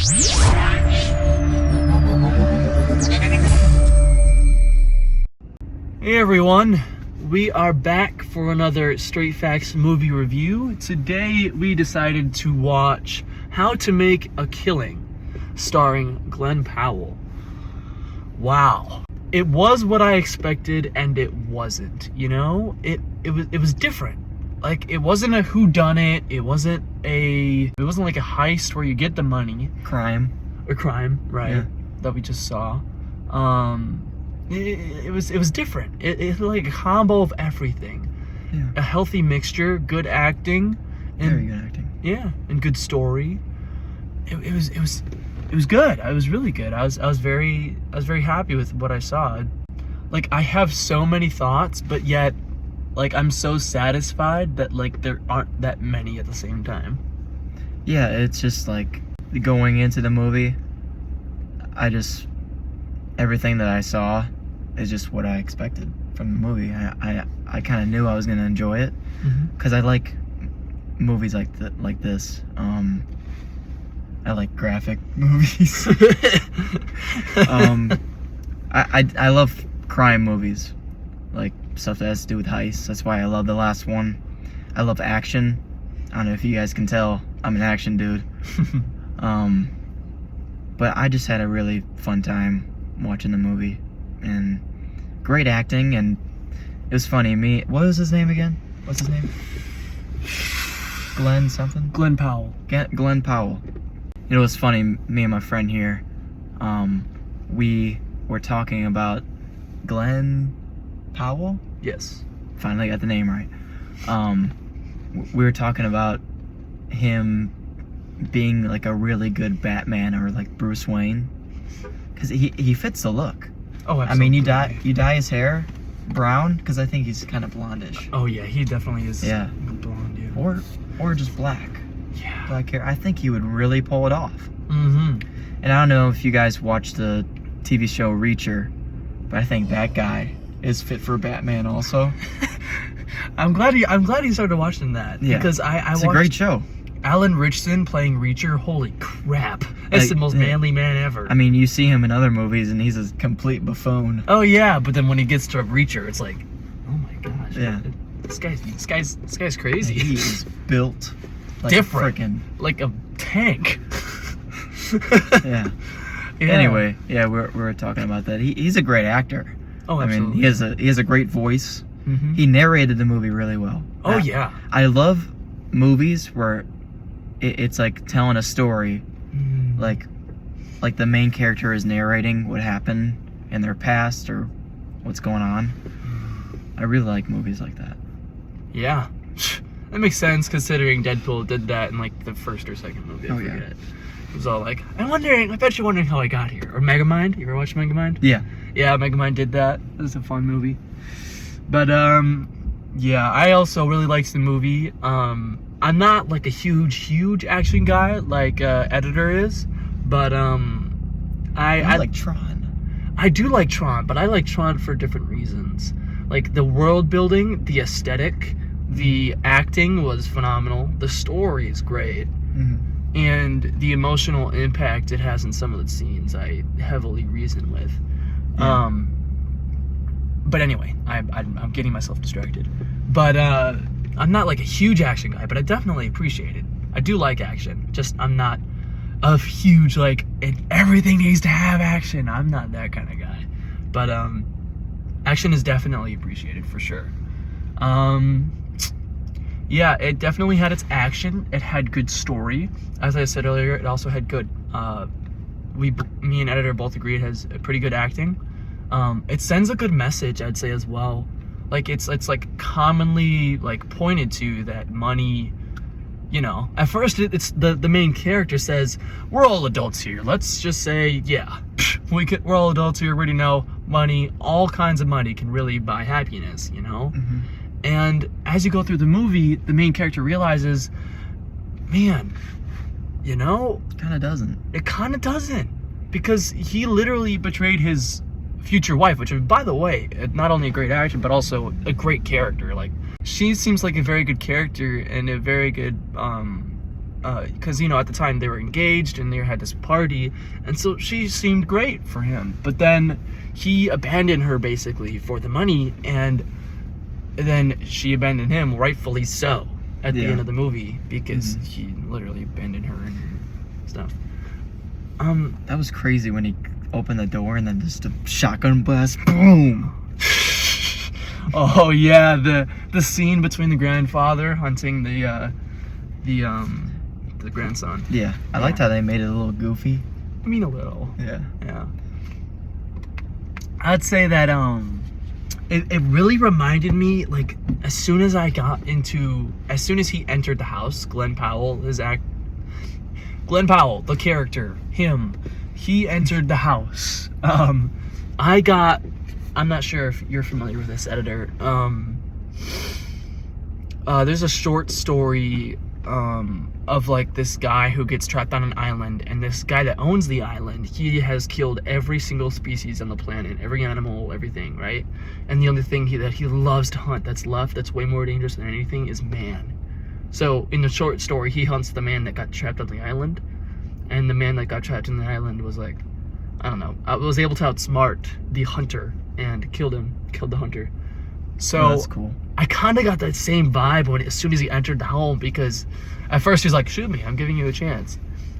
Hey everyone, we are back for another Straight Facts movie review. Today we decided to watch How to Make a Killing, starring Glen Powell. Wow. It was what I expected and it wasn't, you know? It was different. Like, it wasn't a whodunit, it wasn't like a heist where you get the money. Crime, right? Yeah. That we just saw. It was different. It like a combo of everything. Yeah. A healthy mixture, good acting, and very good acting. Yeah, and good story. It was good. I was really good. I was very happy with what I saw. Like, I have so many thoughts, but yet, like, I'm so satisfied that like there aren't that many at the same time. Yeah, it's just like going into the movie, everything that I saw is just what I expected from the movie. I kind of knew I was gonna enjoy it because I like movies like this. I like graphic movies. I love crime movies, like stuff that has to do with heists. That's why I love the last one. I love action. I don't know if you guys can tell, I'm an action dude. But I just had a really fun time watching the movie, and great acting, and it was funny. What was his name again? What's his name? Glen something? Glen Powell. Glen Powell. You know, it was funny, me and my friend here, we were talking about Glen Powell? Yes. Finally got the name right. We were talking about him being like a really good Batman or like Bruce Wayne, because he fits the look. Oh, absolutely. I mean, you dye his hair brown, because I think he's kind of blondish. Oh yeah, he definitely is. Yeah. Blonde. Yeah. Or just black. Yeah. Black hair. I think he would really pull it off. Mm-hmm. And I don't know if you guys watched the TV show Reacher, but I think that guy is fit for Batman also. I'm glad he started watching that. Yeah. Because I it's watched a great show. Alan Richardson playing Reacher. Holy crap. That's the most manly man ever. I mean, you see him in other movies and he's a complete buffoon. Oh yeah, but then when he gets to Reacher, it's like, oh my gosh. Yeah. This guy's crazy. He is built like different. Like a tank. Yeah. Anyway, yeah, we're talking about that. He's a great actor. Oh, absolutely. I mean, he has a great voice. Mm-hmm. He narrated the movie really well. Oh yeah. I love movies where it's like telling a story, like the main character is narrating what happened in their past or what's going on. I really like movies like that. Yeah, that makes sense considering Deadpool did that in like the first or second movie. I forget. It was all like, I bet you're wondering how I got here. Or Megamind. You ever watch Megamind? Yeah. Yeah, Megamind did that. It was a fun movie. But yeah, I also really liked the movie. I'm not like a huge action guy like Editor is, but I like Tron. I do like Tron, but I like Tron for different reasons. Like the world building, the aesthetic, the acting was phenomenal. The story is great, and the emotional impact it has in some of the scenes I heavily reason with. Yeah. But anyway, I'm getting myself distracted. But I'm not like a huge action guy, but I definitely appreciate it. I do like action. Just I'm not a huge like everything needs to have action. I'm not that kind of guy. But action is definitely appreciated for sure. Yeah, it definitely had its action. It had good story. As I said earlier, it also had good. Me and Editor both agree it has a pretty good acting. It sends a good message, I'd say, as well. Like it's like commonly like pointed to that money, you know, at first it's the main character says, we're all adults here. Let's just say, yeah, we're all adults here. We already know money, all kinds of money can really buy happiness, you know? Mm-hmm. And as you go through the movie, the main character realizes, man, you know, it kind of doesn't, because he literally betrayed his future wife, which, by the way, not only a great actor but also a great character. Like, she seems like a very good character and a very good because at the time they were engaged and they had this party, and so she seemed great for him. But then he abandoned her basically for the money, and then she abandoned him, rightfully so, at the end of the movie, because he literally abandoned her and stuff. That was crazy when he opened the door and then just a shotgun blast, boom. Oh yeah, the scene between the grandfather hunting the grandson. Yeah, I liked how they made it a little goofy. I mean, a little. Yeah. I'd say that it really reminded me, like, as soon as he entered the house, Glen Powell, the character, he entered the house. I'm not sure if you're familiar with this, editor. There's a short story of like this guy who gets trapped on an island, and this guy that owns the island, he has killed every single species on the planet, every animal, everything, right? And the only thing that he loves to hunt that's way more dangerous than anything is man. So in the short story, he hunts the man that got trapped on the island, and the man that got trapped on the island was like, I don't know, was able to outsmart the hunter and killed the hunter. So that's cool. I kind of got that same vibe as soon as he entered the home, because at first he's like, shoot me, I'm giving you a chance.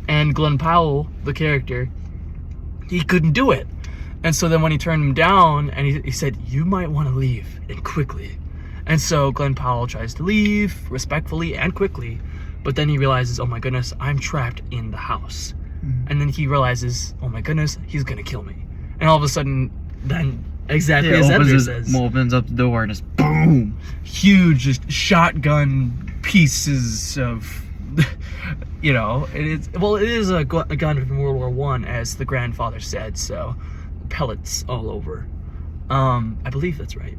And Glen Powell, the character, he couldn't do it. And so then when he turned him down, and he said, you might want to leave, and quickly. And so Glen Powell tries to leave, respectfully and quickly, but then he realizes, oh my goodness, I'm trapped in the house. And then he realizes, oh my goodness, he's gonna kill me. And all of a sudden, then exactly as Edgar says, opens up the door and just boom, huge just shotgun pieces of, it is a gun from World War One, as the grandfather said. So pellets all over. I believe that's right?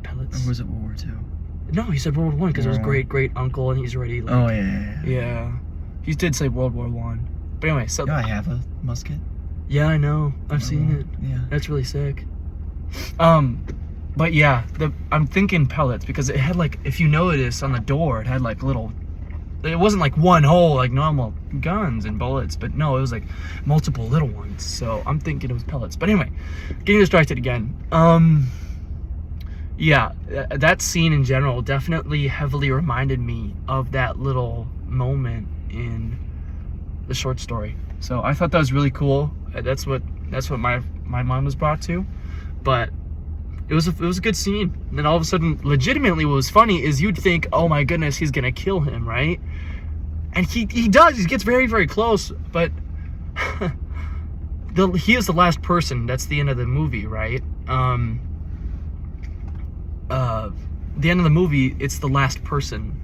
Pellets. Or was it World War II? No, he said World War One because it was great uncle, and he's already. Like, oh yeah. He did say World War One. But anyway, so I have a musket. Yeah, I know. I've seen it. Yeah, that's really sick. But yeah, I'm thinking pellets, because it had, like, if you notice on the door, it had like little. It wasn't like one hole like normal guns and bullets, but no, it was like multiple little ones. So I'm thinking it was pellets. But anyway, getting distracted again. Yeah, that scene in general definitely heavily reminded me of that little moment in the short story. So I thought that was really cool. That's what my mind was brought to. But it was a good scene. And then all of a sudden, legitimately, what was funny is you'd think, oh my goodness, he's gonna kill him, right? And he does. He gets very, very close. But he is the last person. That's the end of the movie, right? The end of the movie, it's the last person.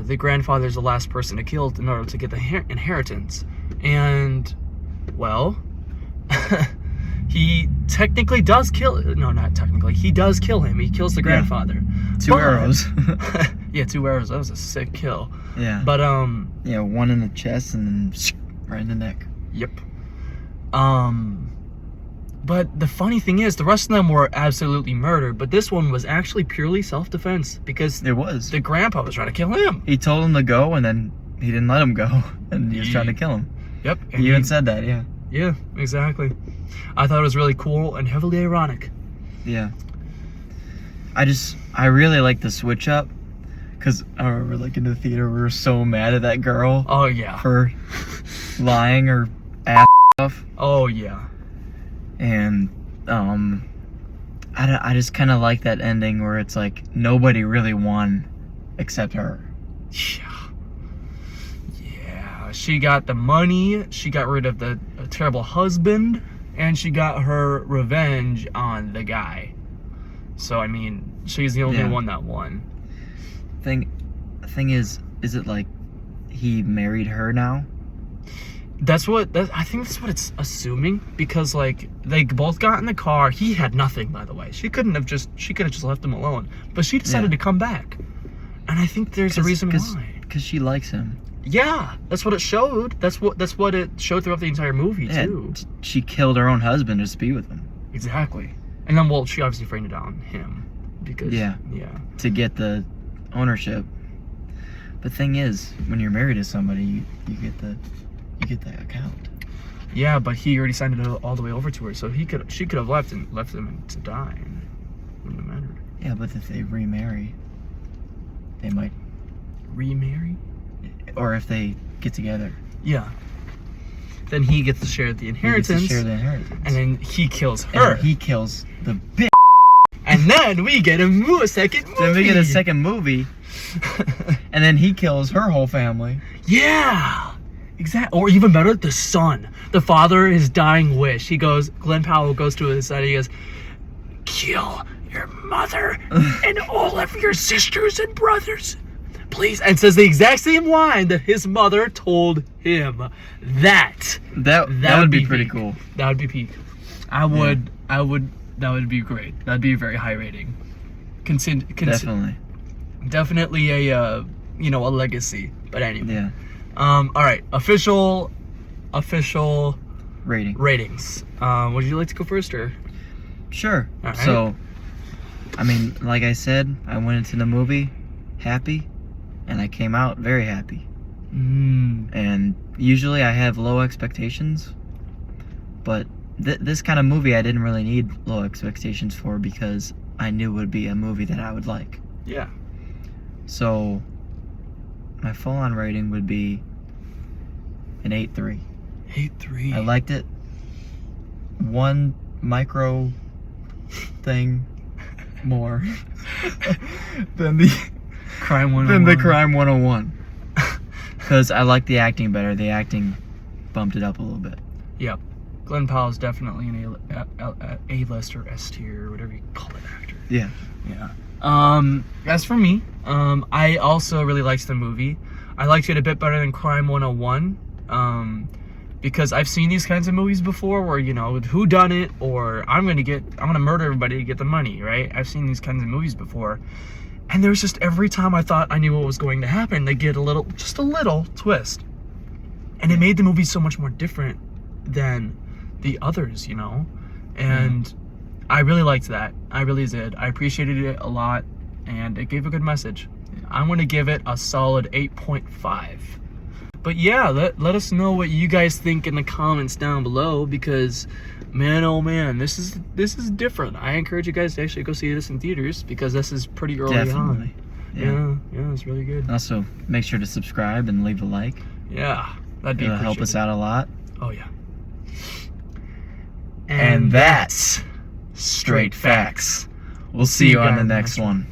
The grandfather's the last person to kill in order to get the inheritance. And, well, he technically does kill. No, not technically. He does kill him. He kills the grandfather. Two arrows. Yeah, 2 arrows. That was a sick kill. Yeah. But yeah, one in the chest and then right in the neck. Yep. But the funny thing is, the rest of them were absolutely murdered, but this one was actually purely self-defense, because it was. The grandpa was trying to kill him. He told him to go, and then he didn't let him go, and he was trying to kill him. Yep. He even said that, yeah. Yeah, exactly. I thought it was really cool and heavily ironic. Yeah. I really like the switch up, because I remember, like, in the theater, we were so mad at that girl. Oh, yeah. For lying her ass off. Oh, yeah. And I just kind of like that ending where it's like nobody really won except her. Yeah, she got the money, she got rid of the terrible husband, and she got her revenge on the guy. So I mean, she's the only one that won. Thing is it like he married her now? I think that's what it's assuming, because like they both got in the car. He had nothing, by the way. She could have just left him alone, but she decided to come back, and I think there's a reason why. Because she likes him. Yeah, that's what it showed. That's what it showed throughout the entire movie too. She killed her own husband just to be with him. Exactly, and then she obviously framed it on him because to get the ownership. The thing is, when you're married to somebody, you get the account. Yeah, but he already signed it all the way over to her, so she could have left him to die. Wouldn't have mattered. Yeah, but if they remarry, they might Remarry? or if they get together. Yeah. Then he gets to share the inheritance. He gets to share the inheritance. And then he kills her. And he kills the bitch. And then we get a second movie. Then we get a second movie. And then he kills her whole family. Yeah. Exactly. Or even better, the son. The father, his dying wish. Glen Powell goes to his side. He goes, kill your mother and all of your sisters and brothers, please. And says the exact same line that his mother told him. That would be pretty cool. That would be peak. That would be great. That'd be a very high rating. Definitely. Definitely a a legacy. But anyway. Yeah. All right. Official ratings. Would you like to go first, or? Sure. All right. So, I mean, like I said, I went into the movie happy, and I came out very happy. And usually I have low expectations, but this kind of movie I didn't really need low expectations for because I knew it would be a movie that I would like. Yeah. So, my full-on rating would be an 8.3. 8.3. I liked it. One micro thing more than the Crime 101. than the Crime 101. Because I like the acting better. The acting bumped it up a little bit. Yep. Glen Powell is definitely an A-list or S-tier or whatever you call it actor. Yeah. Yeah. As for me, I also really liked the movie. I liked it a bit better than Crime 101. Because I've seen these kinds of movies before where, with whodunit or I'm gonna murder everybody to get the money, right? I've seen these kinds of movies before. And there's just every time I thought I knew what was going to happen, they get just a little twist. And it made the movie so much more different than the others, And I really liked that. I really did. I appreciated it a lot, and it gave a good message. I'm going to give it a solid 8.5. But yeah, let us know what you guys think in the comments down below, because man, oh man, this is different. I encourage you guys to actually go see this in theaters because this is pretty early on. Yeah, it's really good. Also, make sure to subscribe and leave a like. Yeah, that'd be It'll help us out a lot. Oh yeah. And that's Straight Facts. We'll see you on the next one.